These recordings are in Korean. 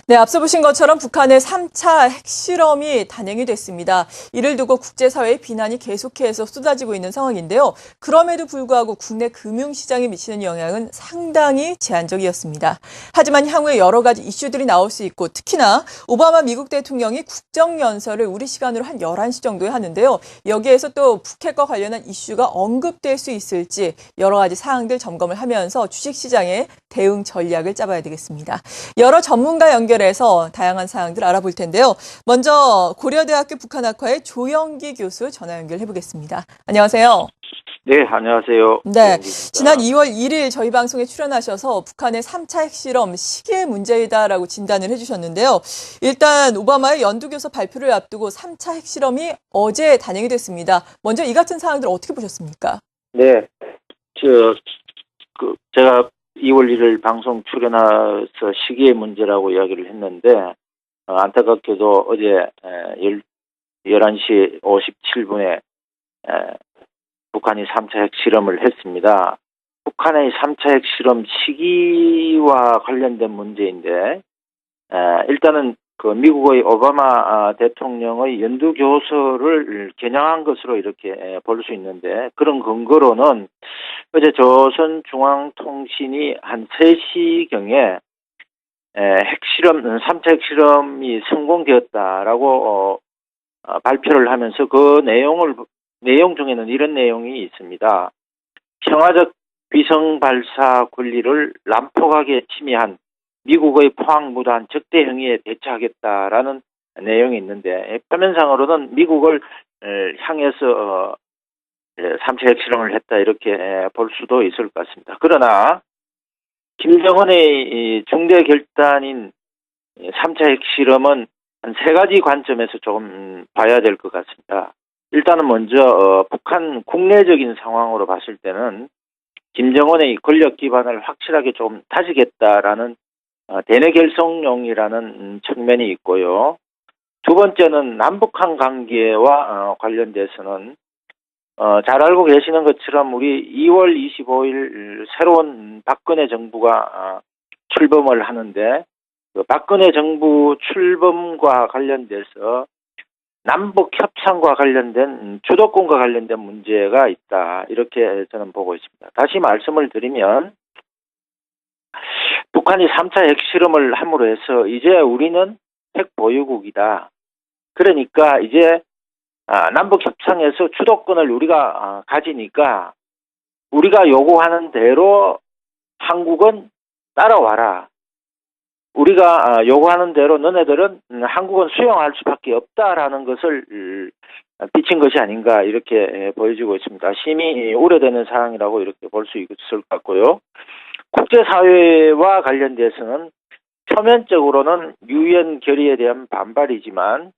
네, 앞서 보신 것처럼 북한의 3차 핵실험이 단행이 됐습니다. 이를 두고 국제사회의 비난이 계속해서 쏟아지고 있는 상황인데요. 그럼에도 불구하고 국내 금융시장에 미치는 영향은 상당히 제한적이었습니다. 하지만 향후에 여러 가지 이슈들이 나올 수 있고 특히나 오바마 미국 대통령이 국정연설을 우리 시간으로 한 11시 정도에 하는데요. 여기에서 또 북핵과 관련한 이슈가 언급될 수 있을지 여러 가지 사항들 점검을 하면서 주식시장의 대응 전략을 짜봐야 되겠습니다. 여러 전문가 연결해서 다양한 사항들 알아볼 텐데요. 먼저 고려대학교 북한학과의 조영기 교수 전화 연결해 보겠습니다. 안녕하세요. 네, 안녕하세요. 네, 지난 2월 1일 저희 방송에 출연하셔서 북한의 3차 핵실험 시기의 문제이다라고 진단을 해주셨는데요. 일단 오바마의 연두교섭 발표를 앞두고 3차 핵실험이 어제 단행이 됐습니다. 먼저 이 같은 사항들 어떻게 보셨습니까? 네, 제가 2월 1일 방송 출연해서 시기의 문제라고 이야기를 했는데, 안타깝게도 어제 11시 57분에 북한이 3차 핵실험을 했습니다. 북한의 3차 핵실험 시기와 관련된 문제인데, 일단은 그 미국의 오바마 대통령의 연두교서를 겨냥한 것으로 이렇게 볼 수 있는데, 그런 근거로는 어제 조선중앙통신이 한 3시경에 3차 핵실험이 성공되었다라고 발표를 하면서 그 내용 중에는 이런 내용이 있습니다. 평화적 위성 발사 권리를 난폭하게 침해한 미국의 포항무도한 적대 행위에 대처하겠다라는 내용이 있는데, 표면상으로는 미국을 향해서 3차 핵실험을 했다 이렇게 볼 수도 있을 것 같습니다. 그러나 김정은의 중대 결단인 3차 핵실험은 한 3가지 관점에서 조금 봐야 될 것 같습니다. 일단은 먼저 북한 국내적인 상황으로 봤을 때는 김정은의 권력 기반을 확실하게 좀 다지겠다라는 대내 결속용이라는 측면이 있고요. 두 번째는 남북한 관계와 관련돼서는 잘 알고 계시는 것처럼 우리 2월 25일 새로운 박근혜 정부가 출범을 하는데, 그 박근혜 정부 출범과 관련돼서 남북 협상과 관련된 주도권과 관련된 문제가 있다 이렇게 저는 보고 있습니다. 다시 말씀을 드리면 북한이 3차 핵실험을 함으로 해서 이제 우리는 핵 보유국이다. 그러니까 이제 남북 협상에서 주도권을 우리가 가지니까 우리가 요구하는 대로 한국은 따라와라. 우리가 요구하는 대로 너네들은 한국은 수용할 수밖에 없다라는 것을 비친 것이 아닌가 이렇게 보여지고 있습니다. 심히 우려되는 사항이라고 이렇게 볼 수 있을 것 같고요. 국제사회와 관련돼서는 표면적으로는 유엔 결의에 대한 반발이지만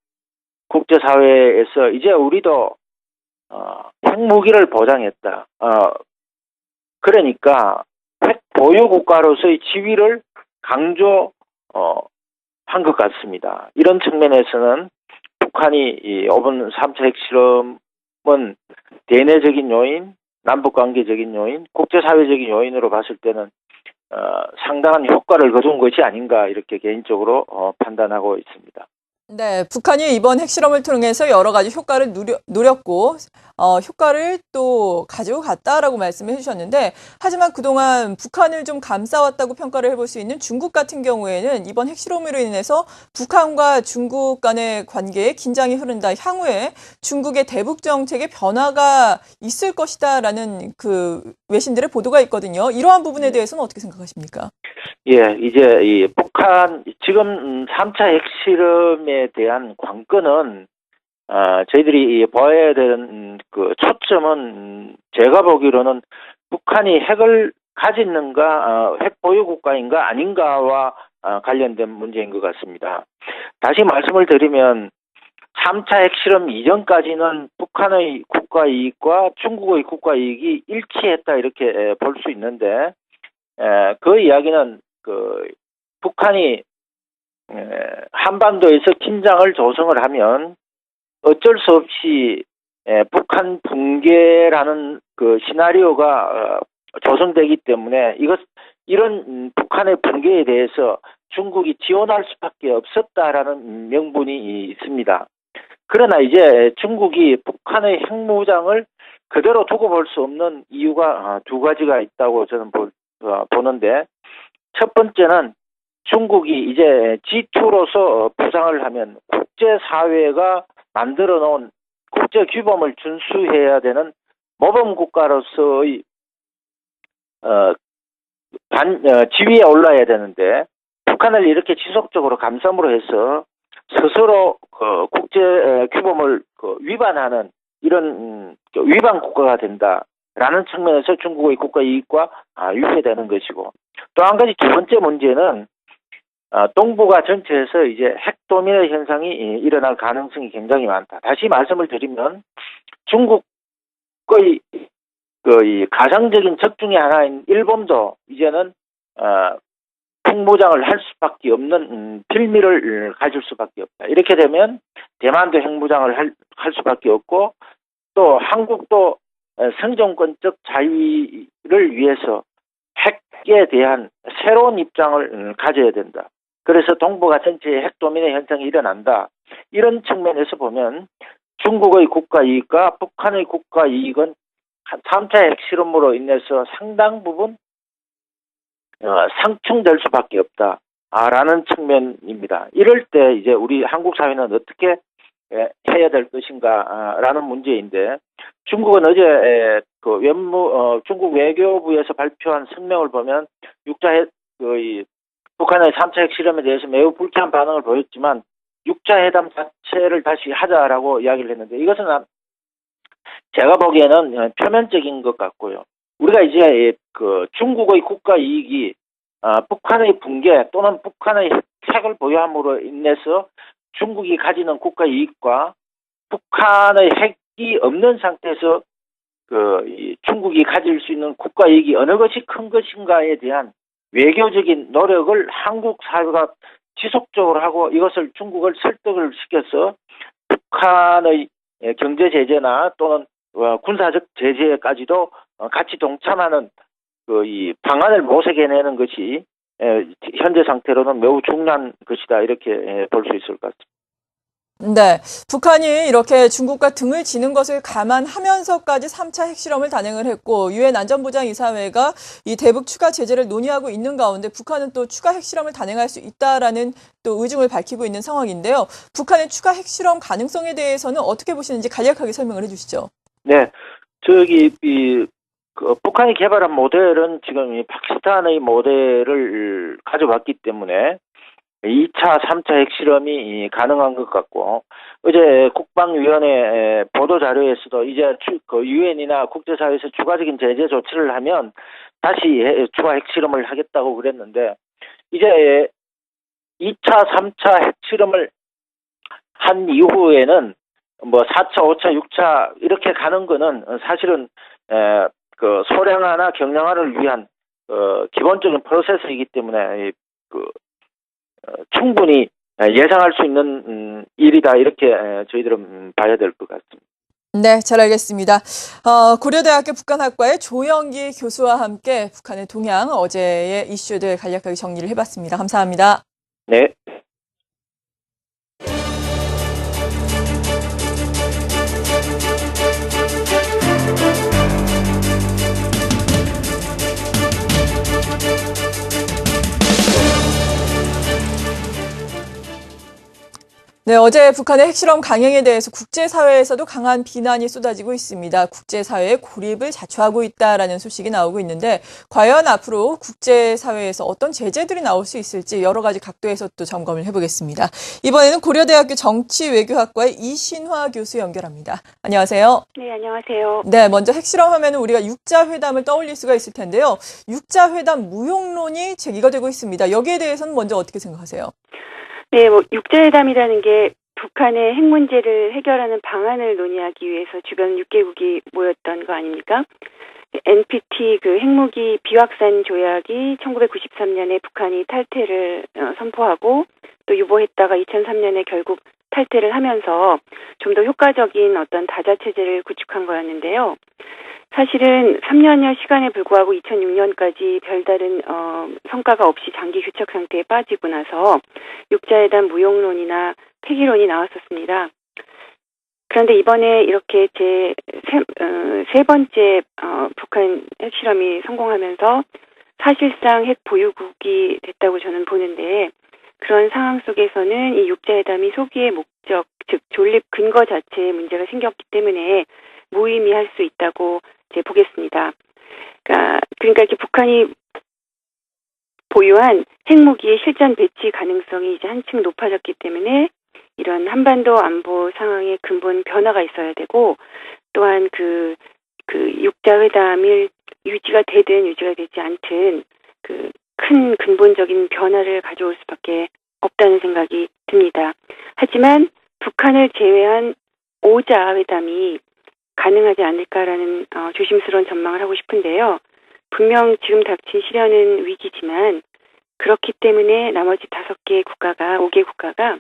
국제사회에서 이제 우리도 핵무기를 보장했다. 그러니까 핵 보유 국가로서의 지위를 강조 한 것 같습니다. 이런 측면에서는 북한이 이번 3차 핵실험은 대내적인 요인, 남북관계적인 요인, 국제사회적인 요인으로 봤을 때는 상당한 효과를 거둔 것이 아닌가 이렇게 개인적으로 판단하고 있습니다. 네, 북한이 이번 핵실험을 통해서 여러 가지 효과를 노렸고 효과를 또 가지고 갔다라고 말씀해 주셨는데, 하지만 그동안 북한을 좀 감싸왔다고 평가를 해볼 수 있는 중국 같은 경우에는 이번 핵실험으로 인해서 북한과 중국 간의 관계에 긴장이 흐른다. 향후에 중국의 대북 정책에 변화가 있을 것이다라는 그 외신들의 보도가 있거든요. 이러한 부분에 대해서는 어떻게 생각하십니까? 예, 이제 이 북한 지금 3차 핵실험에 대한 관건은 저희들이 봐야 되는 그 초점은 제가 보기로는 북한이 핵을 가졌는가, 핵 보유 국가인가 아닌가와 관련된 문제인 것 같습니다. 다시 말씀을 드리면 3차 핵실험 이전까지는 북한의 국가 이익과 중국의 국가 이익이 일치했다 이렇게 볼 수 있는데, 그 이야기는 그 북한이 한반도에서 긴장을 조성을 하면 어쩔 수 없이 북한 붕괴라는 그 시나리오가 조성되기 때문에 이런 북한의 붕괴에 대해서 중국이 지원할 수밖에 없었다라는 명분이 있습니다. 그러나 이제 중국이 북한의 핵무장을 그대로 두고 볼 수 없는 이유가 두 가지가 있다고 저는 보는데, 첫 번째는 중국이 이제 G2로서 부상을 하면 국제사회가 만들어 놓은 국제규범을 준수해야 되는 모범국가로서의 지위에 올라야 되는데, 북한을 이렇게 지속적으로 감싸므로 해서 스스로 국제 규범을 위반하는 이런 위반 국가가 된다라는 측면에서 중국의 국가 이익과 유해되는 것이고, 또 한 가지 두 번째 문제는 동북아 전체에서 이제 핵도민의 현상이 일어날 가능성이 굉장히 많다. 다시 말씀을 드리면 중국의 이 가상적인 적 중에 하나인 일본도 이제는 핵무장을 할 수밖에 없는 빌미를 가질 수밖에 없다. 이렇게 되면 대만도 핵무장을 할 수밖에 없고, 또 한국도 생존권적 자유를 위해서 핵에 대한 새로운 입장을 가져야 된다. 그래서 동북아 전체에 핵도민의 현상이 일어난다. 이런 측면에서 보면 중국의 국가 이익과 북한의 국가 이익은 3차 핵실험으로 인해서 상당 부분 상충될 수밖에 없다라는 측면입니다. 이럴 때 이제 우리 한국 사회는 어떻게 해야 될 것인가라는 문제인데, 중국은 어제 중국 외교부에서 발표한 성명을 보면 북한의 3차 핵실험에 대해서 매우 불쾌한 반응을 보였지만 6차 회담 자체를 다시 하자라고 이야기를 했는데, 이것은 제가 보기에는 표면적인 것 같고요. 우리가 이제 중국의 국가 이익이 북한의 붕괴 또는 북한의 핵을 보유함으로 인해서 중국이 가지는 국가 이익과 북한의 핵이 없는 상태에서 중국이 가질 수 있는 국가 이익이 어느 것이 큰 것인가에 대한 외교적인 노력을 한국 사회가 지속적으로 하고, 이것을 중국을 설득을 시켜서 북한의 경제 제재나 또는 군사적 제재까지도 같이 동참하는 이 방안을 모색해내는 것이 현재 상태로는 매우 중요한 것이다, 이렇게 볼 수 있을 것 같습니다. 네, 북한이 이렇게 중국과 등을 지는 것을 감안하면서까지 3차 핵실험을 단행을 했고, 유엔 안전보장이사회가 이 대북 추가 제재를 논의하고 있는 가운데 북한은 또 추가 핵실험을 단행할 수 있다라는 또 의중을 밝히고 있는 상황인데요. 북한의 추가 핵실험 가능성에 대해서는 어떻게 보시는지 간략하게 설명을 해주시죠. 네, 북한이 개발한 모델은 지금 파키스탄의 모델을 가져왔기 때문에 2차, 3차 핵실험이 가능한 것 같고, 어제 국방위원회 보도자료에서도 이제 유엔이나 국제사회에서 추가적인 제재 조치를 하면 다시 추가 핵실험을 하겠다고 그랬는데, 이제 2차, 3차 핵실험을 한 이후에는 4차, 5차, 6차 이렇게 가는 거는 사실은 소량화나 경량화를 위한 기본적인 프로세스이기 때문에 충분히 예상할 수 있는 일이다, 이렇게 저희들은 봐야 될 것 같습니다. 네, 잘 알겠습니다. 고려대학교 북한학과의 조영기 교수와 함께 북한의 동향, 어제의 이슈들 간략하게 정리를 해봤습니다. 감사합니다. 네. 네, 어제 북한의 핵실험 강행에 대해서 국제사회에서도 강한 비난이 쏟아지고 있습니다. 국제사회의 고립을 자초하고 있다라는 소식이 나오고 있는데, 과연 앞으로 국제사회에서 어떤 제재들이 나올 수 있을지 여러 가지 각도에서 또 점검을 해보겠습니다. 이번에는 고려대학교 정치외교학과의 이신화 교수 연결합니다. 안녕하세요. 네, 안녕하세요. 네, 먼저 핵실험하면 우리가 육자회담을 떠올릴 수가 있을 텐데요. 육자회담 무용론이 제기가 되고 있습니다. 여기에 대해서는 먼저 어떻게 생각하세요? 네, 육자회담이라는 게 북한의 핵 문제를 해결하는 방안을 논의하기 위해서 주변 6개국이 모였던 거 아닙니까? NPT 핵무기 비확산 조약이 1993년에 북한이 탈퇴를 선포하고 또 유보했다가 2003년에 결국 탈퇴를 하면서 좀 더 효과적인 어떤 다자 체제를 구축한 거였는데요. 사실은 3년여 시간에 불구하고 2006년까지 별다른 성과가 없이 장기 휴척 상태에 빠지고 나서 육자회담 무용론이나 폐기론이 나왔었습니다. 그런데 이번에 이렇게 세 번째 북한 핵실험이 성공하면서 사실상 핵 보유국이 됐다고 저는 보는데, 그런 상황 속에서는 이 육자회담이 소기의 목적, 즉 존립 근거 자체에 문제가 생겼기 때문에 무의미할 수 있다고 보겠습니다. 그러니까 이렇게 북한이 보유한 핵무기의 실전 배치 가능성이 이제 한층 높아졌기 때문에 이런 한반도 안보 상황에 근본 변화가 있어야 되고, 또한 그 육자회담이 유지가 되든 유지가 되지 않든 큰 근본적인 변화를 가져올 수밖에 없다는 생각이 듭니다. 하지만 북한을 제외한 5자 회담이 가능하지 않을까라는 조심스러운 전망을 하고 싶은데요. 분명 지금 닥친 시련은 위기지만 그렇기 때문에 나머지 5개 국가가 5개 국가가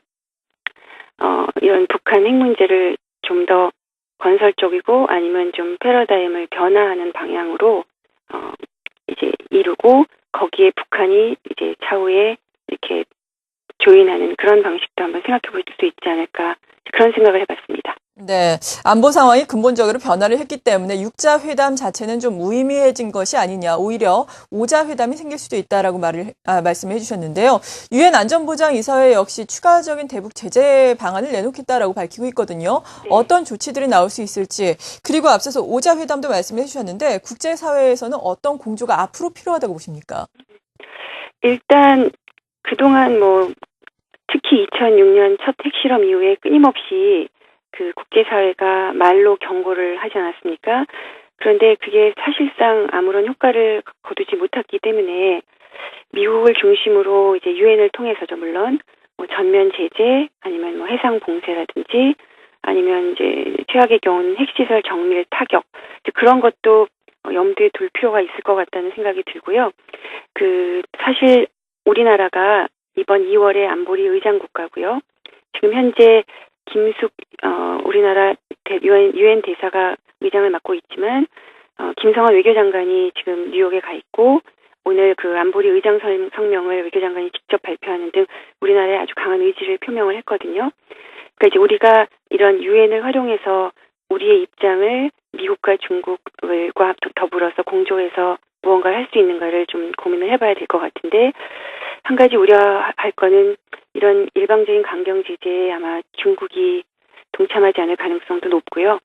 이런 북한 핵 문제를 좀 더 건설적이고 아니면 좀 패러다임을 변화하는 방향으로 이제 이루고, 거기에 북한이 이제 차후에 이렇게 조인하는 그런 방식도 한번 생각해 볼 수 있지 않을까, 그런 생각을 해봤습니다. 네, 안보 상황이 근본적으로 변화를 했기 때문에 육자 회담 자체는 좀 무의미해진 것이 아니냐, 오히려 5자 회담이 생길 수도 있다라고 말씀해 주셨는데요. 유엔 안전보장이사회 역시 추가적인 대북 제재 방안을 내놓겠다라고 밝히고 있거든요. 네. 어떤 조치들이 나올 수 있을지, 그리고 앞서서 5자 회담도 말씀해 주셨는데 국제사회에서는 어떤 공조가 앞으로 필요하다고 보십니까? 일단 그동안 특히 2006년 첫 핵실험 이후에 끊임없이 국제사회가 말로 경고를 하지 않았습니까? 그런데 그게 사실상 아무런 효과를 거두지 못했기 때문에 미국을 중심으로 이제 유엔을 통해서죠, 물론 전면 제재 아니면 해상 봉쇄라든지 아니면 이제 최악의 경우는 핵시설 정밀 타격, 그런 것도 염두에 둘 필요가 있을 것 같다는 생각이 들고요. 사실 우리나라가 이번 2월에 안보리 의장 국가고요. 지금 현재 김숙 우리나라 유엔 대사가 의장을 맡고 있지만 김성환 외교장관이 지금 뉴욕에 가 있고, 오늘 안보리 의장 성명을 외교장관이 직접 발표하는 등 우리나라의 아주 강한 의지를 표명을 했거든요. 그러니까 이제 우리가 이런 유엔을 활용해서 우리의 입장을 미국과 중국과 더불어서 공조해서 무언가를 할 수 있는가를 좀 고민을 해봐야 될 것 같은데, 한 가지 우려할 거는 이런 일방적인 강경 제재에 아마 중국이 동참하지 않을 가능성도 높고요.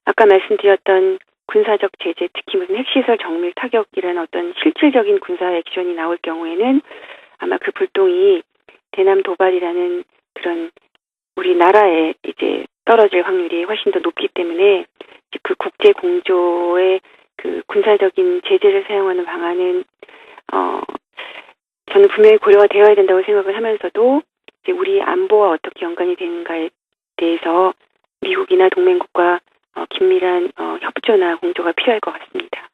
아까 말씀드렸던 군사적 제재, 특히 무슨 핵시설 정밀 타격이라는 어떤 실질적인 군사 액션이 나올 경우에는 아마 그 불똥이 대남 도발이라는 그런 우리나라에 이제 떨어질 확률이 훨씬 더 높기 때문에 그 국제 공조의 군사적인 제재를 사용하는 방안은 저는 분명히 고려가 되어야 된다고 생각을 하면서도 이제 우리 안보와 어떻게 연관이 되는가에 대해서 미국이나 동맹국과 긴밀한 협조나 공조가 필요할 것 같습니다.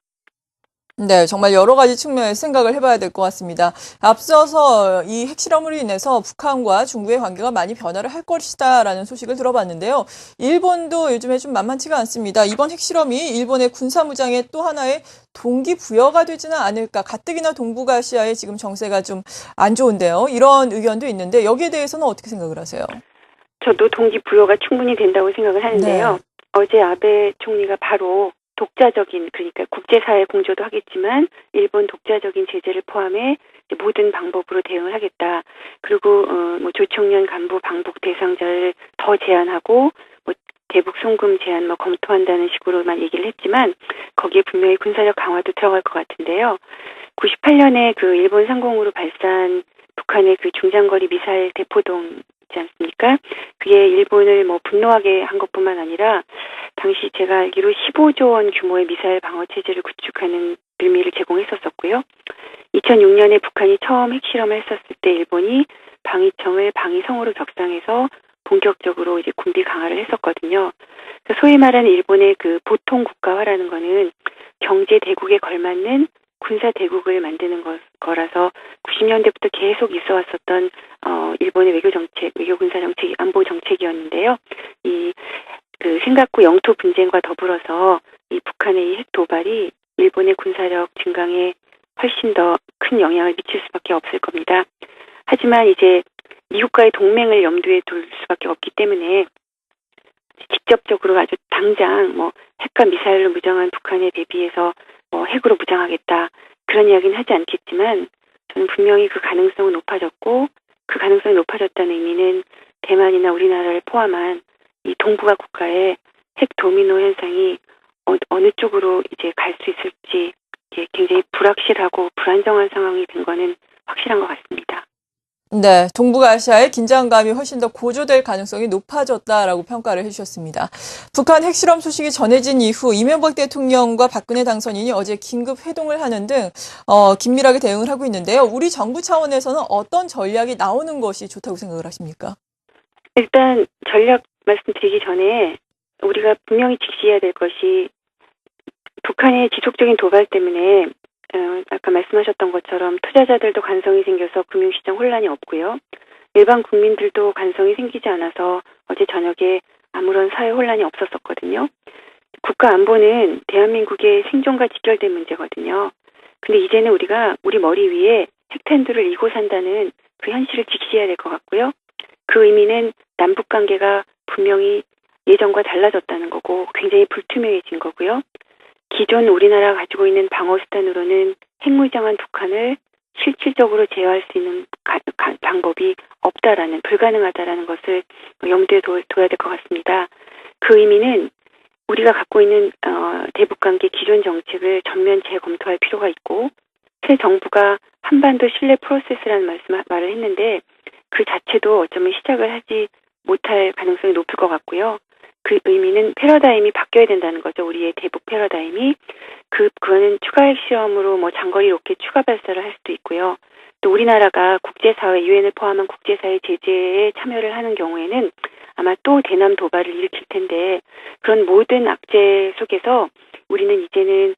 네, 정말 여러 가지 측면에서 생각을 해봐야 될 것 같습니다. 앞서서 이 핵실험으로 인해서 북한과 중국의 관계가 많이 변화를 할 것이다라는 소식을 들어봤는데요. 일본도 요즘에 좀 만만치가 않습니다. 이번 핵실험이 일본의 군사무장의 또 하나의 동기부여가 되지는 않을까. 가뜩이나 동북아시아의 지금 정세가 좀 안 좋은데요. 이런 의견도 있는데 여기에 대해서는 어떻게 생각을 하세요? 저도 동기부여가 충분히 된다고 생각을 하는데요. 네. 어제 아베 총리가 바로 독자적인, 그러니까 국제사회 공조도 하겠지만 일본 독자적인 제재를 포함해 모든 방법으로 대응을 하겠다. 그리고 조청년 간부 방북 대상자를 더 제한하고 대북 송금 제한 검토한다는 식으로만 얘기를 했지만 거기에 분명히 군사력 강화도 들어갈 것 같은데요. 98년에 일본 상공으로 발사한 북한의 중장거리 미사일 대포동 있지 않습니까? 그게 일본을 분노하게 한 것뿐만 아니라 당시 제가 알기로 15조 원 규모의 미사일 방어 체제를 구축하는 의미를 제공했었고요. 2006년에 북한이 처음 핵실험을 했었을 때 일본이 방위청을 방위성으로 격상해서 본격적으로 이제 군비 강화를 했었거든요. 소위 말하는 일본의 보통 국가화라는 거는 경제 대국에 걸맞는 군사 대국을 만드는 거라서 90년대부터 계속 있어 왔었던 일본의 외교 정책, 외교 군사 정책, 안보 정책이었는데요. 이 생각구 영토 분쟁과 더불어서 이 북한 북한의 이 핵 도발이 일본의 군사력 증강에 훨씬 더 큰 영향을 미칠 수밖에 없을 겁니다. 하지만 이제 미국과의 동맹을 염두에 둘 수밖에 없기 때문에 직접적으로 아주 당장 뭐 핵과 미사일로 무장한 북한에 대비해서 뭐 핵으로 무장하겠다 그런 이야기는 하지 않겠지만 저는 분명히 그 가능성은 높아졌고 그 가능성이 높아졌다는 의미는 대만이나 우리나라를 포함한 이 동북아 국가의 핵 도미노 현상이 어느 쪽으로 이제 갈 수 있을지 굉장히 불확실하고 불안정한 상황이 된 거는 확실한 것 같습니다. 네, 동북아시아의 긴장감이 훨씬 더 고조될 가능성이 높아졌다라고 평가를 해주셨습니다. 북한 핵실험 소식이 전해진 이후 이명박 대통령과 박근혜 당선인이 어제 긴급 회동을 하는 등 긴밀하게 대응을 하고 있는데요. 우리 정부 차원에서는 어떤 전략이 나오는 것이 좋다고 생각을 하십니까? 일단 전략 말씀드리기 전에 우리가 분명히 직시해야 될 것이 북한의 지속적인 도발 때문에 아까 말씀하셨던 것처럼 투자자들도 간성이 생겨서 금융시장 혼란이 없고요. 일반 국민들도 간성이 생기지 않아서 어제 저녁에 아무런 사회 혼란이 없었었거든요. 국가 안보는 대한민국의 생존과 직결된 문제거든요. 근데 이제는 우리가 우리 머리 위에 핵탄두를 이고 산다는 그 현실을 직시해야 될 것 같고요. 그 의미는 남북 관계가 분명히 예전과 달라졌다는 거고 굉장히 불투명해진 거고요. 기존 우리나라가 가지고 있는 방어 수단으로는 핵무장한 북한을 실질적으로 제어할 수 있는 방법이 없다라는 불가능하다라는 것을 염두에 둬야 될 것 같습니다. 그 의미는 우리가 갖고 있는 대북관계 기존 정책을 전면 재검토할 필요가 있고 새 정부가 한반도 신뢰 프로세스라는 말을 했는데 그 자체도 어쩌면 시작을 하지 못할 가능성이 높을 것 같고요. 그 의미는 패러다임이 바뀌어야 된다는 거죠. 우리의 대북 패러다임이. 그거는 추가 핵실험으로 뭐 장거리 로켓 추가 발사를 할 수도 있고요. 또 우리나라가 국제사회, 유엔을 포함한 국제사회 제재에 참여를 하는 경우에는 아마 또 대남 도발을 일으킬 텐데 그런 모든 악재 속에서 우리는 이제는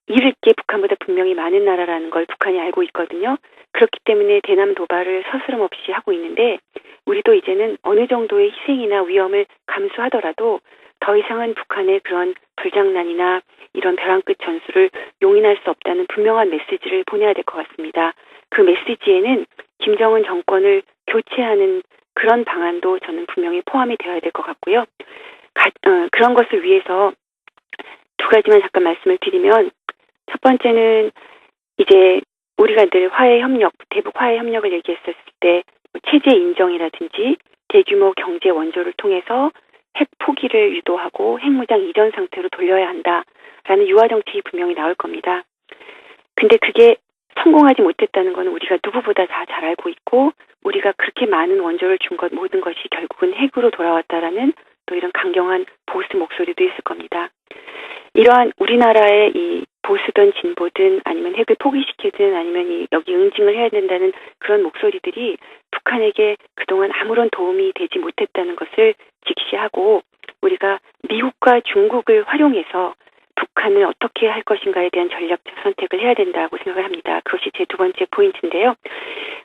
잃을 게 북한보다 분명히 많은 나라라는 걸 북한이 알고 있거든요. 그렇기 때문에 대남 도발을 서스럼 없이 하고 있는데 우리도 이제는 어느 정도의 희생이나 위험을 감수하더라도 더 이상은 북한의 그런 불장난이나 이런 벼랑 끝 전술을 용인할 수 없다는 분명한 메시지를 보내야 될 것 같습니다. 그 메시지에는 김정은 정권을 교체하는 그런 방안도 저는 분명히 포함이 되어야 될 것 같고요. 그런 것을 위해서 두 가지만 잠깐 말씀을 드리면 첫 번째는 이제 우리가 늘 화해협력, 대북 화해협력을 얘기했었을 때 체제 인정이라든지 대규모 경제 원조를 통해서 핵 포기를 유도하고 핵무장 이전 상태로 돌려야 한다라는 유화 정책이 분명히 나올 겁니다. 근데 그게 성공하지 못했다는 건 우리가 누구보다 다 잘 알고 있고 우리가 그렇게 많은 원조를 준 것 모든 것이 결국은 핵으로 돌아왔다라는 또 이런 강경한 보수 목소리도 있을 겁니다. 이러한 우리나라의 이 보수든 진보든 아니면 핵을 포기시키든 아니면 여기 응징을 해야 된다는 그런 목소리들이 북한에게 그동안 아무런 도움이 되지 못했다는 것을 직시하고 우리가 미국과 중국을 활용해서 북한을 어떻게 할 것인가에 대한 전략적 선택을 해야 된다고 생각을 합니다. 그것이 제 두 번째 포인트인데요.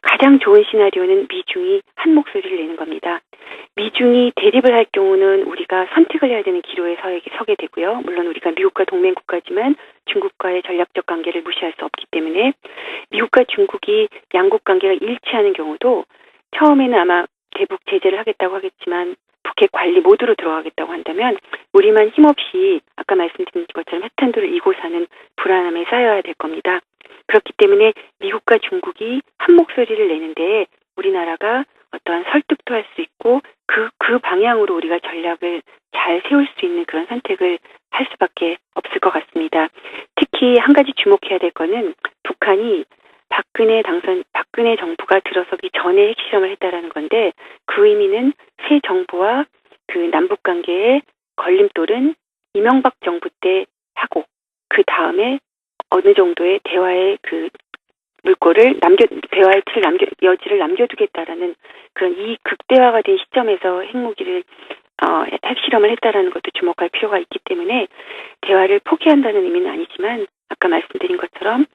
가장 좋은 시나리오는 미중이 한 목소리를 내는 겁니다. 미중이 대립을 할 경우는 우리가 선택을 해야 되는 기로에 서게 되고요. 물론 우리가 미국과 동맹 국가지만 중국과의 전략적 관계를 무시할 수 없기 때문에 미국과 중국이 양국 관계가 일치하는 경우도 처음에는 아마 대북 제재를 하겠다고 하겠지만 북핵 관리 모드로 들어가겠다고 한다면 우리만 힘없이 아까 말씀드린 것처럼 핵탄두를 이고 사는 불안함에 쌓여야 될 겁니다. 그렇기 때문에 미국과 중국이 한 목소리를 내는데 우리나라가 어떠한 설득도 할 수 있고 그 방향으로 우리가 전략을 잘 세울 수 있는 그런 선택을 할 수밖에 없을 것 같습니다. 특히 한 가지 주목해야 될 거는 북한이 박근혜 정부가 들어서기 전에 핵실험을 했다라는 건데 그 의미는 새 정부와 그 남북 관계의 걸림돌은 이명박 정부 때 하고 그 다음에 어느 정도의 대화의 그 물꼬를 대화의 여지를 남겨두겠다라는 그런 이 극대화가 된 시점에서 핵실험을 했다라는 것도 주목할 필요가 있기 때문에 대화를 포기한다는 의미는 아니지만 아까 말씀드린 것처럼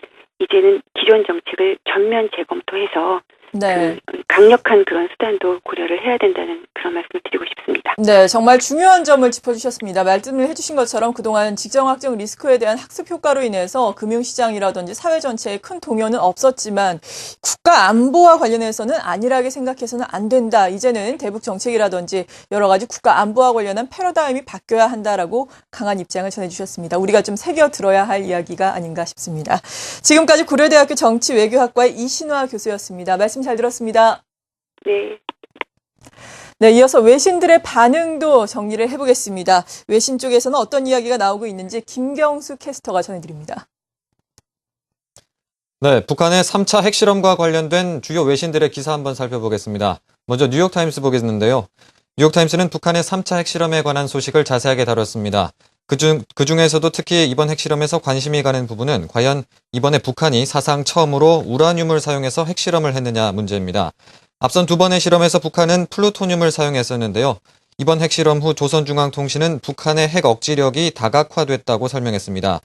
이제는 기존 정책을 전면 재검토해서 네. 강력한 그런 수단도 고려를 해야 된다는 그런 말씀을 드리고 싶습니다. 네, 정말 중요한 점을 짚어주셨습니다. 말씀을 해주신 것처럼 그동안 직장 확정 리스크에 대한 학습 효과로 인해서 금융시장이라든지 사회 전체에 큰 동요는 없었지만 국가 안보와 관련해서는 안일하게 생각해서는 안 된다. 이제는 대북 정책이라든지 여러 가지 국가 안보와 관련한 패러다임이 바뀌어야 한다라고 강한 입장을 전해주셨습니다. 우리가 좀 새겨 들어야 할 이야기가 아닌가 싶습니다. 지금까지 고려대학교 정치외교학과의 이신화 교수였습니다. 말씀 잘 들었습니다. 네. 네, 이어서 외신들의 반응도 정리를 해보겠습니다. 외신 쪽에서는 어떤 이야기가 나오고 있는지 김경수 캐스터가 전해드립니다. 네, 북한의 3차 핵실험과 관련된 주요 외신들의 기사 한번 살펴보겠습니다. 먼저 뉴욕타임스 보겠는데요. 뉴욕타임스는 북한의 3차 핵실험에 관한 소식을 자세하게 다뤘습니다. 그중에서도 특히 이번 핵실험에서 관심이 가는 부분은 과연 이번에 북한이 사상 처음으로 우라늄을 사용해서 핵실험을 했느냐 문제입니다. 앞선 두 번의 실험에서 북한은 플루토늄을 사용했었는데요. 이번 핵실험 후 조선중앙통신은 북한의 핵 억지력이 다각화됐다고 설명했습니다.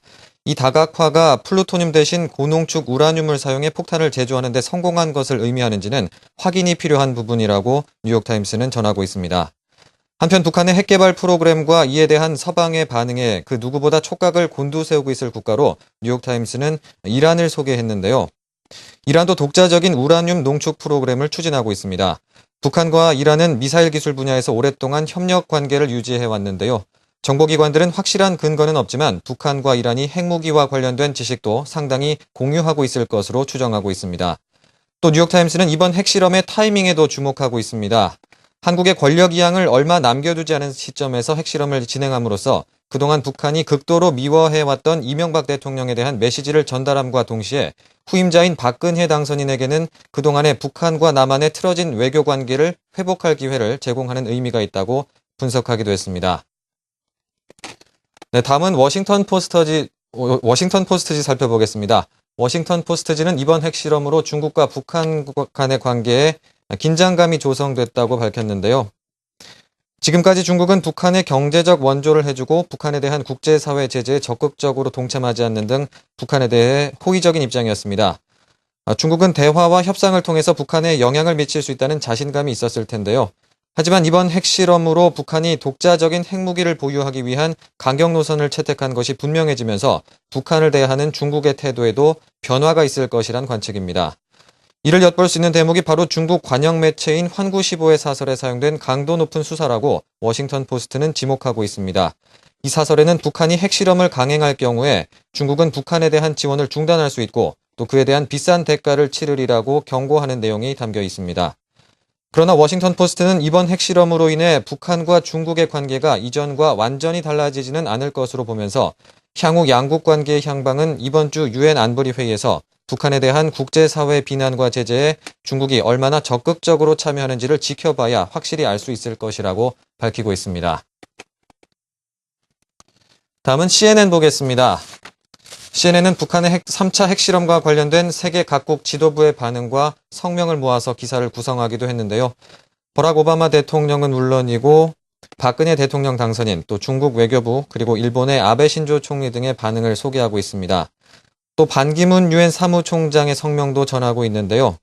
이 다각화가 플루토늄 대신 고농축 우라늄을 사용해 폭탄을 제조하는 데 성공한 것을 의미하는지는 확인이 필요한 부분이라고 뉴욕타임스는 전하고 있습니다. 한편 북한의 핵개발 프로그램과 이에 대한 서방의 반응에 그 누구보다 촉각을 곤두세우고 있을 국가로 뉴욕타임스는 이란을 소개했는데요. 이란도 독자적인 우라늄 농축 프로그램을 추진하고 있습니다. 북한과 이란은 미사일 기술 분야에서 오랫동안 협력 관계를 유지해 왔는데요. 정보기관들은 확실한 근거는 없지만 북한과 이란이 핵무기와 관련된 지식도 상당히 공유하고 있을 것으로 추정하고 있습니다. 또 뉴욕타임스는 이번 핵실험의 타이밍에도 주목하고 있습니다. 한국의 권력 이양을 얼마 남겨두지 않은 시점에서 핵실험을 진행함으로써 그동안 북한이 극도로 미워해왔던 이명박 대통령에 대한 메시지를 전달함과 동시에 후임자인 박근혜 당선인에게는 그동안의 북한과 남한의 틀어진 외교 관계를 회복할 기회를 제공하는 의미가 있다고 분석하기도 했습니다. 네, 다음은 워싱턴 포스트지 살펴보겠습니다. 워싱턴 포스트지는 이번 핵실험으로 중국과 북한 간의 관계에 긴장감이 조성됐다고 밝혔는데요. 지금까지 중국은 북한의 경제적 원조를 해주고 북한에 대한 국제사회 제재에 적극적으로 동참하지 않는 등 북한에 대해 호의적인 입장이었습니다. 중국은 대화와 협상을 통해서 북한에 영향을 미칠 수 있다는 자신감이 있었을 텐데요. 하지만 이번 핵실험으로 북한이 독자적인 핵무기를 보유하기 위한 강경 노선을 채택한 것이 분명해지면서 북한을 대하는 중국의 태도에도 변화가 있을 것이란 관측입니다. 이를 엿볼 수 있는 대목이 바로 중국 관영 매체인 환구시보의 사설에 사용된 강도 높은 수사라고 워싱턴 포스트는 지목하고 있습니다. 이 사설에는 북한이 핵실험을 강행할 경우에 중국은 북한에 대한 지원을 중단할 수 있고 또 그에 대한 비싼 대가를 치르리라고 경고하는 내용이 담겨 있습니다. 그러나 워싱턴 포스트는 이번 핵실험으로 인해 북한과 중국의 관계가 이전과 완전히 달라지지는 않을 것으로 보면서 향후 양국 관계의 향방은 이번 주 유엔 안보리 회의에서 북한에 대한 국제사회 비난과 제재에 중국이 얼마나 적극적으로 참여하는지를 지켜봐야 확실히 알 수 있을 것이라고 밝히고 있습니다. 다음은 CNN 보겠습니다. CNN은 북한의 3차 핵실험과 관련된 세계 각국 지도부의 반응과 성명을 모아서 기사를 구성하기도 했는데요. 버락 오바마 대통령은 물론이고 박근혜 대통령 당선인, 또 중국 외교부, 그리고 일본의 아베 신조 총리 등의 반응을 소개하고 있습니다. 또 반기문 유엔 사무총장의 성명도 전하고 있는데요.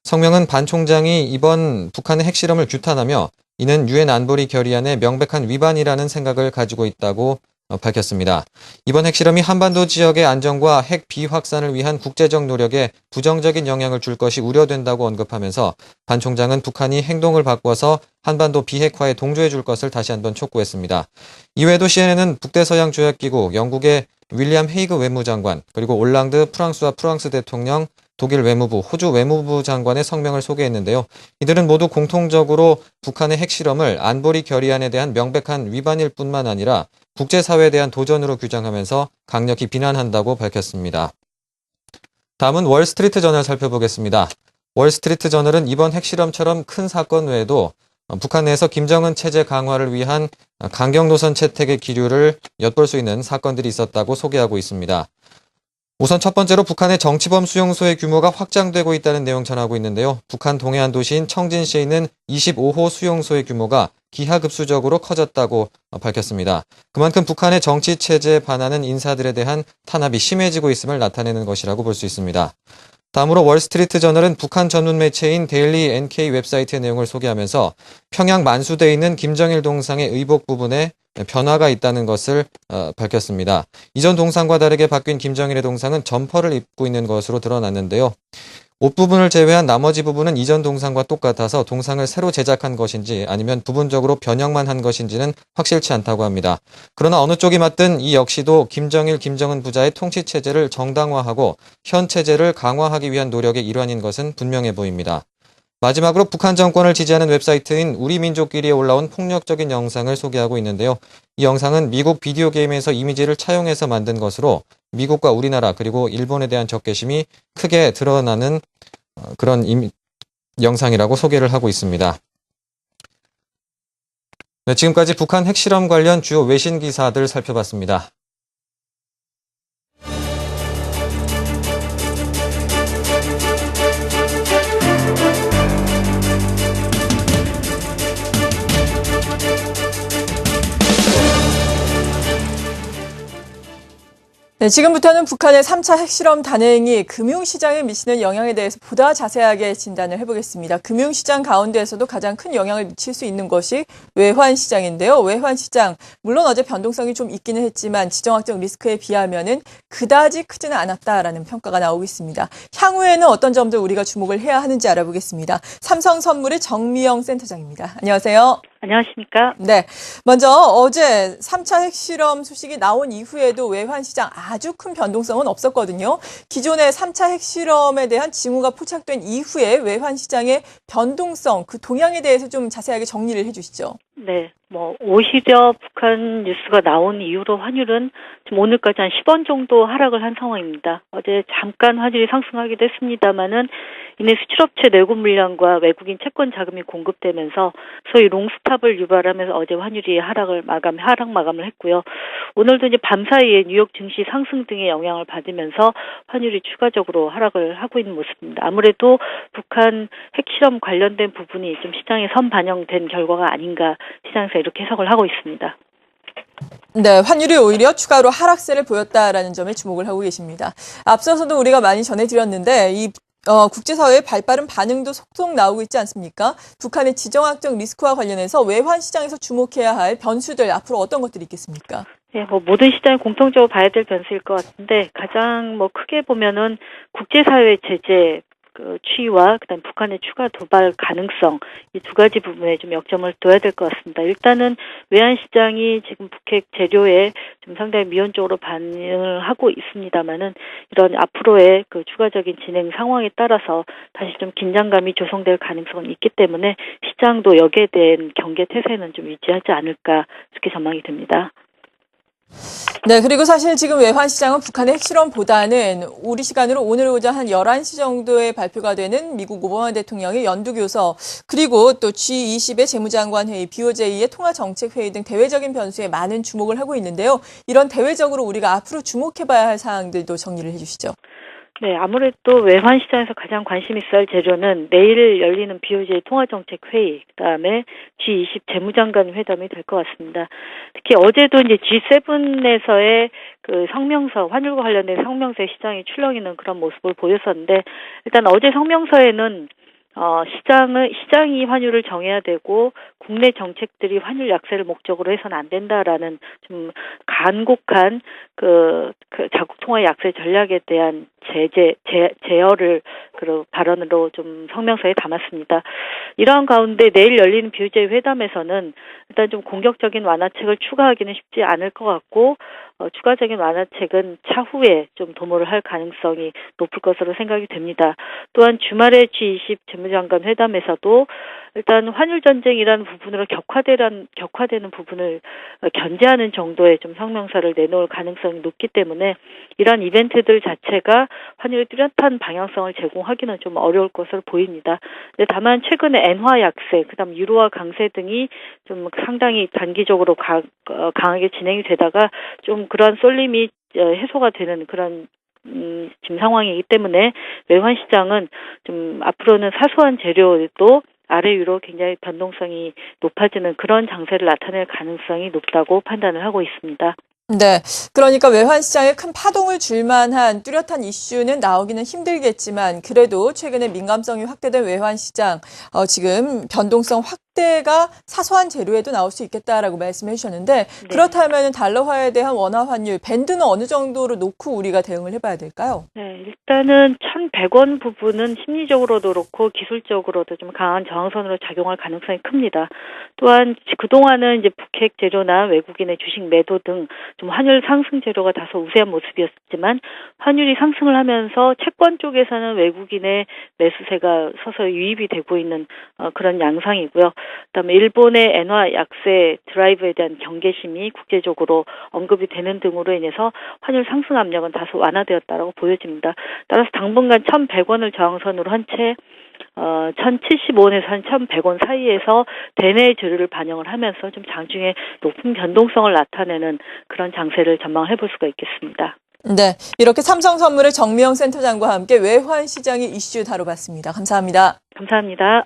성명은 반 총장이 이번 북한의 핵실험을 규탄하며 이는 유엔 안보리 결의안의 명백한 위반이라는 생각을 가지고 있다고 밝혔습니다. 이번 핵실험이 한반도 지역의 안정과 핵 비확산을 위한 국제적 노력에 부정적인 영향을 줄 것이 우려된다고 언급하면서 반 총장은 북한이 행동을 바꿔서 한반도 비핵화에 동조해 줄 것을 다시 한번 촉구했습니다. 이외에도 CNN은 북대서양 조약기구, 영국의 윌리엄 헤이그 외무장관, 그리고 올랑드 프랑스와 프랑스 대통령, 독일 외무부, 호주 외무부 장관의 성명을 소개했는데요. 이들은 모두 공통적으로 북한의 핵실험을 안보리 결의안에 대한 명백한 위반일 뿐만 아니라 국제사회에 대한 도전으로 규정하면서 강력히 비난한다고 밝혔습니다. 다음은 월스트리트 저널 살펴보겠습니다. 월스트리트 저널은 이번 핵실험처럼 큰 사건 외에도 북한 내에서 김정은 체제 강화를 위한 강경 노선 채택의 기류를 엿볼 수 있는 사건들이 있었다고 소개하고 있습니다. 우선 첫 번째로 북한의 정치범 수용소의 규모가 확장되고 있다는 내용 전하고 있는데요. 북한 동해안 도시인 청진시에 있는 25호 수용소의 규모가 기하급수적으로 커졌다고 밝혔습니다. 그만큼 북한의 정치 체제에 반하는 인사들에 대한 탄압이 심해지고 있음을 나타내는 것이라고 볼 수 있습니다. 다음으로 월스트리트 저널은 북한 전문 매체인 데일리 NK 웹사이트의 내용을 소개하면서 평양 만수대에 있는 김정일 동상의 의복 부분에 변화가 있다는 것을 밝혔습니다. 이전 동상과 다르게 바뀐 김정일의 동상은 점퍼를 입고 있는 것으로 드러났는데요. 옷 부분을 제외한 나머지 부분은 이전 동상과 똑같아서 동상을 새로 제작한 것인지 아니면 부분적으로 변형만 한 것인지는 확실치 않다고 합니다. 그러나 어느 쪽이 맞든 이 역시도 김정일, 김정은 부자의 통치체제를 정당화하고 현 체제를 강화하기 위한 노력의 일환인 것은 분명해 보입니다. 마지막으로 북한 정권을 지지하는 웹사이트인 우리민족끼리에 올라온 폭력적인 영상을 소개하고 있는데요. 이 영상은 미국 비디오 게임에서 이미지를 차용해서 만든 것으로 미국과 우리나라 그리고 일본에 대한 적개심이 크게 드러나는 그런 영상이라고 소개를 하고 있습니다. 네, 지금까지 북한 핵실험 관련 주요 외신 기사들 살펴봤습니다. 네, 지금부터는 북한의 3차 핵실험 단행이 금융시장에 미치는 영향에 대해서 보다 자세하게 진단을 해보겠습니다. 금융시장 가운데에서도 가장 큰 영향을 미칠 수 있는 것이 외환시장인데요. 외환시장, 물론 어제 변동성이 좀 있기는 했지만 지정학적 리스크에 비하면은 그다지 크지는 않았다라는 평가가 나오고 있습니다. 향후에는 어떤 점들 우리가 주목을 해야 하는지 알아보겠습니다. 삼성선물의 정미영 센터장입니다. 안녕하세요. 안녕하십니까? 네. 먼저 어제 3차 핵실험 소식이 나온 이후에도 외환시장 아주 큰 변동성은 없었거든요. 기존의 3차 핵실험에 대한 징후가 포착된 이후에 외환시장의 변동성, 그 동향에 대해서 좀 자세하게 정리를 해주시죠. 네, 오히려 북한 뉴스가 나온 이후로 환율은 지금 오늘까지 한 10원 정도 하락을 한 상황입니다. 어제 잠깐 환율이 상승하기도 했습니다만은 이내 수출업체 내고 물량과 외국인 채권 자금이 공급되면서 소위 롱스탑을 유발하면서 어제 환율이 하락 마감을 했고요. 오늘도 이제 밤사이에 뉴욕 증시 상승 등의 영향을 받으면서 환율이 추가적으로 하락을 하고 있는 모습입니다. 아무래도 북한 핵실험 관련된 부분이 좀 시장에 선반영된 결과가 아닌가 시장에서 이렇게 해석을 하고 있습니다. 네, 환율이 오히려 추가로 하락세를 보였다라는 점에 주목을 하고 계십니다. 앞서서도 우리가 많이 전해드렸는데 이 국제사회의 발빠른 반응도 속속 나오고 있지 않습니까? 북한의 지정학적 리스크와 관련해서 외환시장에서 주목해야 할 변수들 앞으로 어떤 것들이 있겠습니까? 네, 모든 시장이 공통적으로 봐야 될 변수일 것 같은데 가장 크게 보면은 국제사회 제재 취의와 그다음 북한의 추가 도발 가능성 이 두 가지 부분에 좀 역점을 둬야 될 것 같습니다. 일단은 외환 시장이 지금 북핵 재료에 좀 상당히 미온적으로 반응을 하고 있습니다만은 이런 앞으로의 그 추가적인 진행 상황에 따라서 다시 좀 긴장감이 조성될 가능성은 있기 때문에 시장도 여기에 대한 경계 태세는 좀 유지하지 않을까 이렇게 전망이 됩니다. 네, 그리고 사실 지금 외환시장은 북한의 핵실험보다는 우리 시간으로 오늘 오전 한 11시 정도에 발표가 되는 미국 오바마 대통령의 연두교서 그리고 또 G20의 재무장관 회의, BOJ의 통화정책회의 등 대외적인 변수에 많은 주목을 하고 있는데요. 이런 대외적으로 우리가 앞으로 주목해봐야 할 사항들도 정리를 해주시죠. 네, 아무래도 외환 시장에서 가장 관심 있어야 할 재료는 내일 열리는 BOJ 통화정책회의, 그다음에 G20 재무장관 회담이 될 것 같습니다. 특히 어제도 이제 G7에서의 그 성명서, 환율과 관련된 성명서에 시장이 출렁이는 그런 모습을 보였었는데, 일단 어제 성명서에는 시장이 환율을 정해야 되고 국내 정책들이 환율 약세를 목적으로 해서는 안 된다라는 좀 간곡한 그 자국 통화 약세 전략에 대한 제어를 그 발언으로 좀 성명서에 담았습니다. 이러한 가운데 내일 열리는 BOJ 회담에서는 일단 좀 공격적인 완화책을 추가하기는 쉽지 않을 것 같고 추가적인 완화책은 차후에 좀 도모를 할 가능성이 높을 것으로 생각이 됩니다. 또한 주말에 G20 재무장관 회담에서도 일단 환율 전쟁이라는 부분으로 격화되는 부분을 견제하는 정도의 좀 성명서를 내놓을 가능성이 높기 때문에 이러한 이벤트들 자체가 환율의 뚜렷한 방향성을 제공하기는 좀 어려울 것으로 보입니다. 근데 다만 최근에 엔화 약세, 그다음 유로화 강세 등이 좀 상당히 단기적으로 강하게 진행이 되다가 좀 그러한 쏠림이 해소가 되는 그런 지금 상황이기 때문에 외환 시장은 좀 앞으로는 사소한 재료도 아래 위로 굉장히 변동성이 높아지는 그런 장세를 나타낼 가능성이 높다고 판단을 하고 있습니다. 네. 그러니까 외환 시장에 큰 파동을 줄 만한 뚜렷한 이슈는 나오기는 힘들겠지만 그래도 최근에 민감성이 확대된 외환 시장 지금 변동성 확대가 사소한 재료에도 나올 수 있겠다라고 말씀해 주셨는데 네. 그렇다면 달러화에 대한 원화 환율 밴드는 어느 정도로 놓고 우리가 대응을 해봐야 될까요? 네, 일단은 1,100원 부분은 심리적으로도 그렇고 기술적으로도 좀 강한 저항선으로 작용할 가능성이 큽니다. 또한 그동안은 이제 북핵 재료나 외국인의 주식 매도 등 좀 환율 상승 재료가 다소 우세한 모습이었지만 환율이 상승을 하면서 채권 쪽에서는 외국인의 매수세가 서서히 유입이 되고 있는 그런 양상이고요. 그다음에 일본의 엔화 약세 드라이브에 대한 경계심이 국제적으로 언급이 되는 등으로 인해서 환율 상승 압력은 다소 완화되었다라고 보여집니다. 따라서 당분간 1,100원을 저항선으로 한 채 1,075원에서 한 1,100원 사이에서 대내의 재료를 반영을 하면서 좀 장중에 높은 변동성을 나타내는 그런 장세를 전망해 볼 수가 있겠습니다. 네. 이렇게 삼성선물의 정미영 센터장과 함께 외환 시장의 이슈 다뤄봤습니다. 감사합니다. 감사합니다.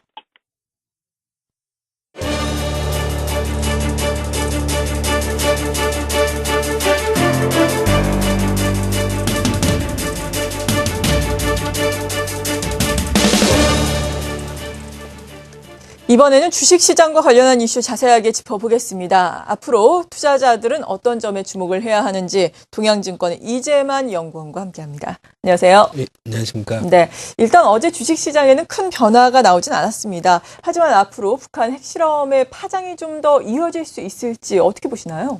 이번에는 주식시장과 관련한 이슈 자세하게 짚어보겠습니다. 앞으로 투자자들은 어떤 점에 주목을 해야 하는지 동양증권의 이재만 연구원과 함께합니다. 안녕하세요. 네, 안녕하십니까. 네, 일단 어제 주식시장에는 큰 변화가 나오진 않았습니다. 하지만 앞으로 북한 핵실험의 파장이 좀 더 이어질 수 있을지 어떻게 보시나요?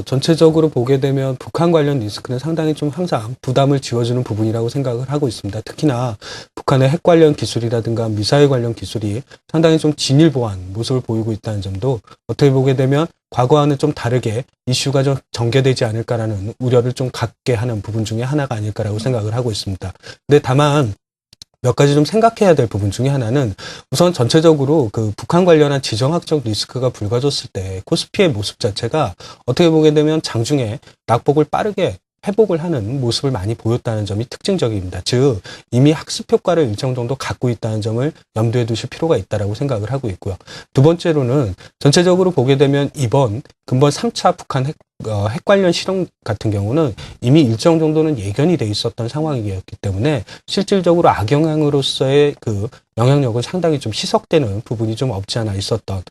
전체적으로 보게 되면 북한 관련 리스크는 상당히 좀 항상 부담을 지워주는 부분이라고 생각을 하고 있습니다. 특히나 북한의 핵 관련 기술이라든가 미사일 관련 기술이 상당히 좀 진일보한 모습을 보이고 있다는 점도 어떻게 보게 되면 과거와는 좀 다르게 이슈가 좀 전개되지 않을까라는 우려를 좀 갖게 하는 부분 중에 하나가 아닐까라고 생각을 하고 있습니다. 근데 다만 몇 가지 좀 생각해야 될 부분 중에 하나는 우선 전체적으로 그 북한 관련한 지정학적 리스크가 불거졌을 때 코스피의 모습 자체가 어떻게 보게 되면 장중에 낙폭을 빠르게 회복을 하는 모습을 많이 보였다는 점이 특징적입니다. 즉 이미 학습 효과를 일정 정도 갖고 있다는 점을 염두에 두실 필요가 있다고 생각을 하고 있고요. 두 번째로는 전체적으로 보게 되면 이번 근본 3차 북한 핵 관련 실험 같은 경우는 이미 일정 정도는 예견이 돼 있었던 상황이었기 때문에 실질적으로 악영향으로서의 그 영향력은 상당히 좀 희석되는 부분이 좀 없지 않아 있었던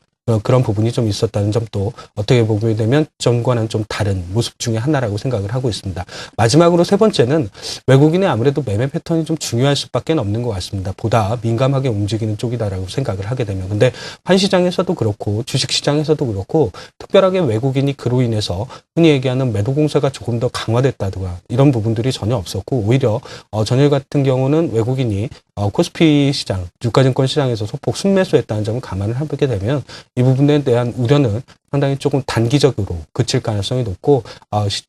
그런 부분이 좀 있었다는 점도 어떻게 보게 되면 전과는 좀 다른 모습 중에 하나라고 생각을 하고 있습니다. 마지막으로 세 번째는 외국인의 아무래도 매매 패턴이 좀 중요할 수밖에 없는 것 같습니다. 보다 민감하게 움직이는 쪽이다라고 생각을 하게 되면. 근데 환시장에서도 그렇고 주식시장에서도 그렇고 특별하게 외국인이 그로 인해서 흔히 얘기하는 매도 공세가 조금 더 강화됐다든가 이런 부분들이 전혀 없었고 오히려 전일 같은 경우는 외국인이 코스피 시장, 유가증권 시장에서 소폭 순매수했다는 점을 감안을 해보게 되면 이 부분에 대한 우려는 상당히 조금 단기적으로 그칠 가능성이 높고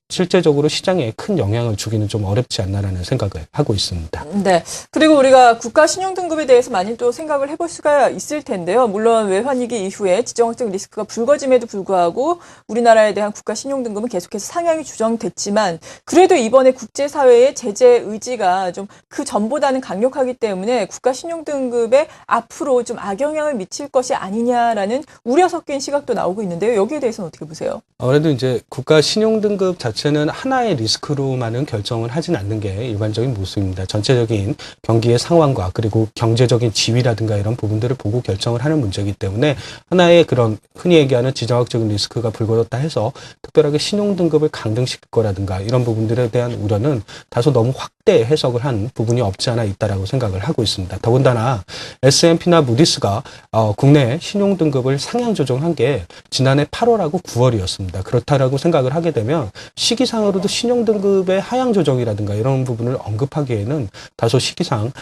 실제적으로 시장에 큰 영향을 주기는 좀 어렵지 않나라는 생각을 하고 있습니다. 네. 그리고 우리가 국가 신용등급에 대해서 많이 또 생각을 해볼 수가 있을 텐데요. 물론 외환위기 이후에 지정학적 리스크가 불거짐에도 불구하고 우리나라에 대한 국가 신용등급은 계속해서 상향이 조정됐지만 그래도 이번에 국제사회의 제재 의지가 좀 그 전보다는 강력하기 때문에 국가 신용등급에 앞으로 좀 악영향을 미칠 것이 아니냐라는 우려 섞인 시각도 나오고 있는데요. 여기에 대해서는 어떻게 보세요? 아무래도 이제 국가 신용등급 자체는 하나의 리스크로만은 결정을 하진 않는 게 일반적인 모습입니다. 전체적인 경기의 상황과 그리고 경제적인 지위라든가 이런 부분들을 보고 결정을 하는 문제이기 때문에 하나의 그런 흔히 얘기하는 지정학적인 리스크가 불거졌다 해서 특별하게 신용등급을 강등시킬 거라든가 이런 부분들에 대한 우려는 다소 너무 확대 해석을 한 부분이 없지 않아 있다라고 생각을 하고 있습니다. 더군다나 S&P나 무디스가 국내 신용등급을 상향 조정한 게 지난해 8월하고 9월이었습니다. 그렇다라고 생각을 하게 되면 시기상으로도 신용등급의 하향 조정이라든가 이런 부분을 언급하기에는 다소 시기상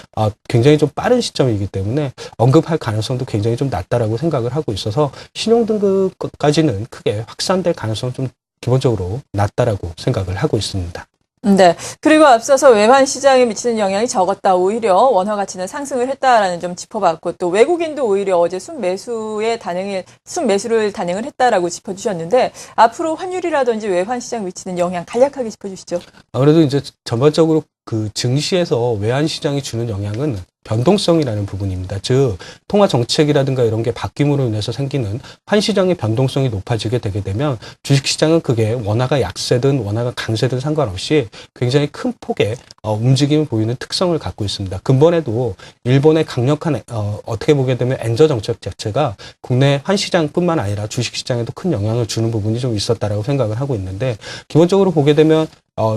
굉장히 좀 빠른 시점이기 때문에 언급할 가능성도 굉장히 좀 낮다라고 생각을 하고 있어서 신용등급까지는 크게 확산될 가능성은 좀 기본적으로 낮다라고 생각을 하고 있습니다. 네. 그리고 앞서서 외환 시장에 미치는 영향이 적었다. 오히려 원화 가치는 상승을 했다라는 점 짚어봤고 또 외국인도 오히려 어제 순매수를 단행을 했다라고 짚어주셨는데 앞으로 환율이라든지 외환 시장 미치는 영향 간략하게 짚어주시죠. 아무래도 이제 전반적으로 그 증시에서 외환 시장이 주는 영향은 변동성이라는 부분입니다. 즉 통화 정책이라든가 이런 게 바뀜으로 인해서 생기는 한 시장의 변동성이 높아지게 되게 되면 주식 시장은 그게 원화가 약세든 원화가 강세든 상관없이 굉장히 큰 폭의 움직임을 보이는 특성을 갖고 있습니다. 근본에도 일본의 강력한 어떻게 보게 되면 엔저 정책 자체가 국내 한 시장뿐만 아니라 주식 시장에도 큰 영향을 주는 부분이 좀 있었다라고 생각을 하고 있는데, 기본적으로 보게 되면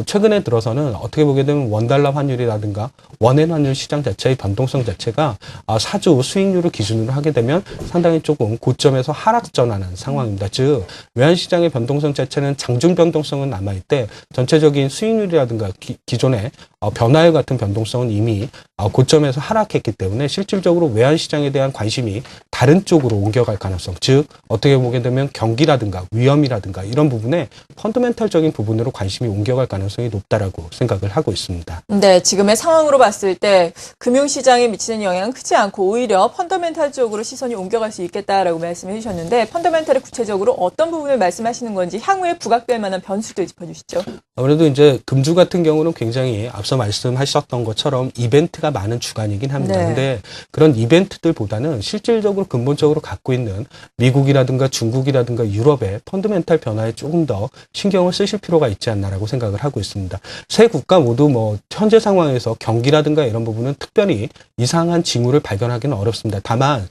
최근에 들어서는 어떻게 보게 되면 원달러 환율이라든가 원엔 환율 시장 자체의 변동성 자체가 사주 수익률을 기준으로 하게 되면 상당히 조금 고점에서 하락 전환하는 상황입니다. 즉 외환 시장의 변동성 자체는 장중 변동성은 남아있대 전체적인 수익률이라든가 기존의 변화율 같은 변동성은 이미 고점에서 하락했기 때문에 실질적으로 외환 시장에 대한 관심이 다른 쪽으로 옮겨갈 가능성, 즉 어떻게 보게 되면 경기라든가 위험이라든가 이런 부분에 펀더멘탈적인 부분으로 관심이 옮겨갈 가능성이 높다라고 생각을 하고 있습니다. 네, 지금의 상황으로 봤을 때 금융시장에 미치는 영향은 크지 않고 오히려 펀더멘탈 쪽으로 시선이 옮겨갈 수 있겠다라고 말씀해 주셨는데, 펀더멘탈을 구체적으로 어떤 부분을 말씀하시는 건지 향후에 부각될 만한 변수들 짚어주시죠. 아무래도 이제 금주 같은 경우는 굉장히 앞서 말씀하셨던 것처럼 이벤트가 많은 주간이긴 합니다. 네. 근데 그런 이벤트들보다는 실질적으로 근본적으로 갖고 있는 미국이라든가 중국이라든가 유럽의 펀더멘탈 변화에 조금 더 신경을 쓰실 필요가 있지 않나라고 생각을 하고 있습니다. 세 국가 모두 현재 상황에서 경기라든가 이런 부분은 특별히 이상한 징후를 발견하기는 어렵습니다. 다만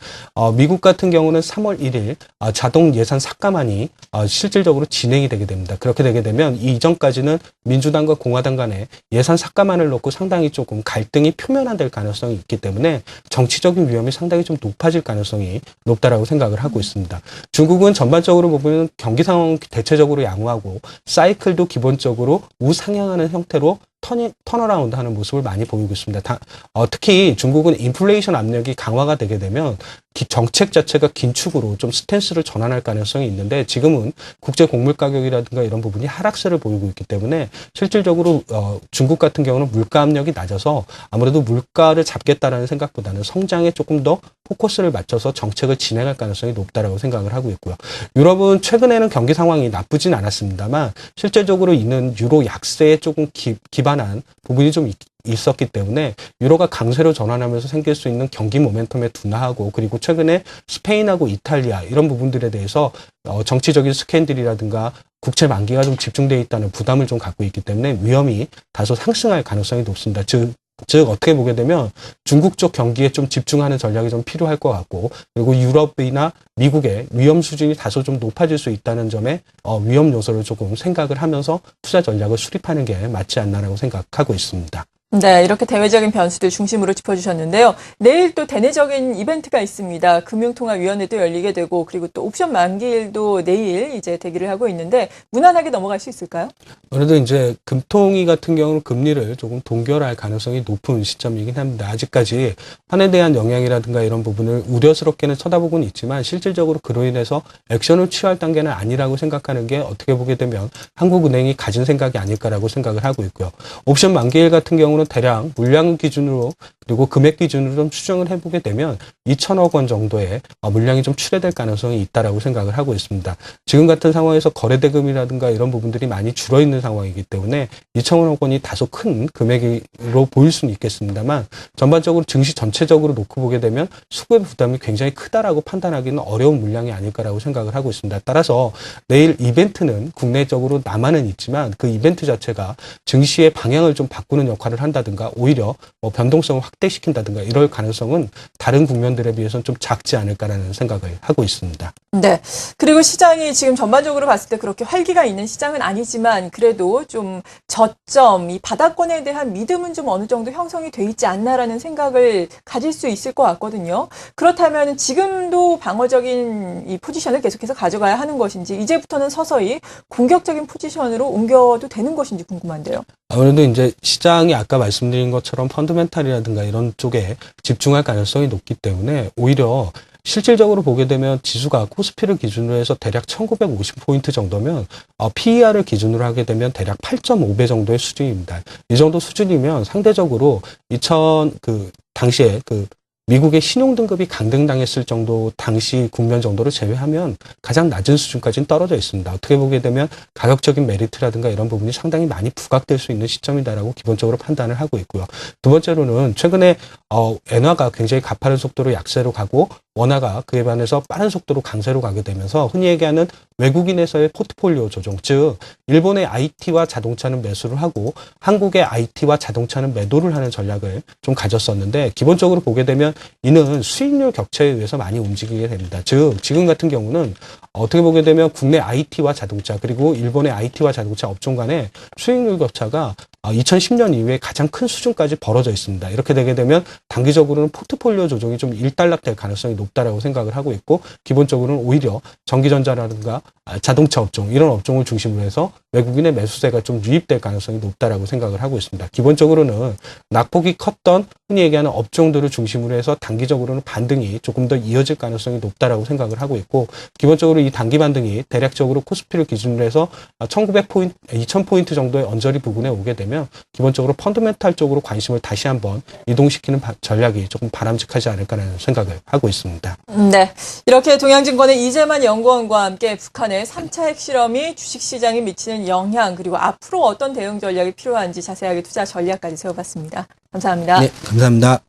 미국 같은 경우는 3월 1일 자동 예산 삭감안이 실질적으로 진행이 되게 됩니다. 그렇게 되게 되면 이전까지는 민주당과 공화당 간의 예산 삭감안을 놓고 상당히 조금 갈등이 표면화될 가능성이 있기 때문에 정치적인 위험이 상당히 좀 높아질 가능성이 높다라고 생각을 하고 있습니다. 중국은 전반적으로 보면 경기 상황 대체적으로 양호하고 사이클도 기본적으로 우상향하는 형태로 턴어라운드 하는 모습을 많이 보이고 있습니다. 특히 중국은 인플레이션 압력이 강화가 되게 되면 정책 자체가 긴축으로 좀 스탠스를 전환할 가능성이 있는데, 지금은 국제 곡물 가격이라든가 이런 부분이 하락세를 보이고 있기 때문에 실질적으로 중국 같은 경우는 물가 압력이 낮아서 아무래도 물가를 잡겠다라는 생각보다는 성장에 조금 더 포커스를 맞춰서 정책을 진행할 가능성이 높다라고 생각을 하고 있고요. 유럽은 최근에는 경기 상황이 나쁘진 않았습니다만 실제적으로 있는 유로 약세에 조금 기반한 부분이 좀 있었기 때문에 유로가 강세로 전환하면서 생길 수 있는 경기 모멘텀의 둔화하고, 그리고 최근에 스페인하고 이탈리아 이런 부분들에 대해서 정치적인 스캔들이라든가 국채 만기가 좀 집중되어 있다는 부담을 좀 갖고 있기 때문에 위험이 다소 상승할 가능성이 높습니다. 즉 어떻게 보게 되면 중국 쪽 경기에 좀 집중하는 전략이 좀 필요할 것 같고, 그리고 유럽이나 미국의 위험 수준이 다소 좀 높아질 수 있다는 점에 위험 요소를 조금 생각을 하면서 투자 전략을 수립하는 게 맞지 않나라고 생각하고 있습니다. 네, 이렇게 대외적인 변수들 중심으로 짚어주셨는데요. 내일 또 대내적인 이벤트가 있습니다. 금융통화위원회도 열리게 되고, 그리고 또 옵션 만기일도 내일 이제 대기를 하고 있는데 무난하게 넘어갈 수 있을까요? 그래도 이제 금통위 같은 경우는 금리를 조금 동결할 가능성이 높은 시점이긴 합니다. 아직까지 환에 대한 영향이라든가 이런 부분을 우려스럽게는 쳐다보고는 있지만 실질적으로 그로 인해서 액션을 취할 단계는 아니라고 생각하는 게 어떻게 보게 되면 한국은행이 가진 생각이 아닐까라고 생각을 하고 있고요. 옵션 만기일 같은 경우는 대략 물량 기준으로 그리고 금액 기준으로 좀 추정을 해보게 되면 2천억 원 정도의 물량이 좀 출회될 가능성이 있다라고 생각을 하고 있습니다. 지금 같은 상황에서 거래대금이라든가 이런 부분들이 많이 줄어있는 상황이기 때문에 2천억 원이 다소 큰 금액으로 보일 수는 있겠습니다만 전반적으로 증시 전체적으로 놓고 보게 되면 수급의 부담이 굉장히 크다라고 판단하기는 어려운 물량이 아닐까라고 생각을 하고 있습니다. 따라서 내일 이벤트는 국내적으로 남아는 있지만 그 이벤트 자체가 증시의 방향을 좀 바꾸는 역할을 한다든가 오히려 변동성을 확대시킨다든가 이럴 가능성은 다른 국면들에 비해서는 좀 작지 않을까라는 생각을 하고 있습니다. 네. 그리고 시장이 지금 전반적으로 봤을 때 그렇게 활기가 있는 시장은 아니지만 그래도 좀 저점, 이 바닥권에 대한 믿음은 좀 어느 정도 형성이 돼 있지 않나라는 생각을 가질 수 있을 것 같거든요. 그렇다면 지금도 방어적인 이 포지션을 계속해서 가져가야 하는 것인지 이제부터는 서서히 공격적인 포지션으로 옮겨도 되는 것인지 궁금한데요. 아무래도 이제 시장이 아까 말씀드린 것처럼 펀더멘탈이라든가 이런 쪽에 집중할 가능성이 높기 때문에 오히려 실질적으로 보게 되면 지수가 코스피를 기준으로 해서 대략 1950포인트 정도면 PER을 기준으로 하게 되면 대략 8.5배 정도의 수준입니다. 이 정도 수준이면 상대적으로 당시에 미국의 신용등급이 강등당했을 정도 당시 국면 정도를 제외하면 가장 낮은 수준까지는 떨어져 있습니다. 어떻게 보게 되면 가격적인 메리트라든가 이런 부분이 상당히 많이 부각될 수 있는 시점이다라고 기본적으로 판단을 하고 있고요. 두 번째로는 최근에 엔화가 굉장히 가파른 속도로 약세로 가고 원화가 그에 반해서 빠른 속도로 강세로 가게 되면서 흔히 얘기하는 외국인에서의 포트폴리오 조정, 즉 일본의 IT와 자동차는 매수를 하고 한국의 IT와 자동차는 매도를 하는 전략을 좀 가졌었는데 기본적으로 보게 되면 이는 수익률 격차에 의해서 많이 움직이게 됩니다. 즉 지금 같은 경우는 어떻게 보게 되면 국내 IT와 자동차 그리고 일본의 IT와 자동차 업종 간의 수익률 격차가 2010년 이후에 가장 큰 수준까지 벌어져 있습니다. 이렇게 되게 되면 단기적으로는 포트폴리오 조정이 좀 일단락될 가능성이 높다라고 생각을 하고 있고 기본적으로는 오히려 전기전자라든가 자동차 업종 이런 업종을 중심으로 해서 외국인의 매수세가 좀 유입될 가능성이 높다라고 생각을 하고 있습니다. 기본적으로는 낙폭이 컸던 흔히 얘기하는 업종들을 중심으로 해서 단기적으로는 반등이 조금 더 이어질 가능성이 높다라고 생각을 하고 있고 기본적으로 이 단기 반등이 대략적으로 코스피를 기준으로 해서 1900포인트, 2000포인트 정도의 언저리 부근에 오게 되면 기본적으로 펀더멘탈 쪽으로 관심을 다시 한번 이동시키는 전략이 조금 바람직하지 않을까라는 생각을 하고 있습니다. 네. 이렇게 동양증권의 이재만 연구원과 함께 북한의 3차 핵실험이 주식시장에 미치는 영향 그리고 앞으로 어떤 대응 전략이 필요한지 자세하게 투자 전략까지 세워봤습니다. 감사합니다. 네, 감사합니다.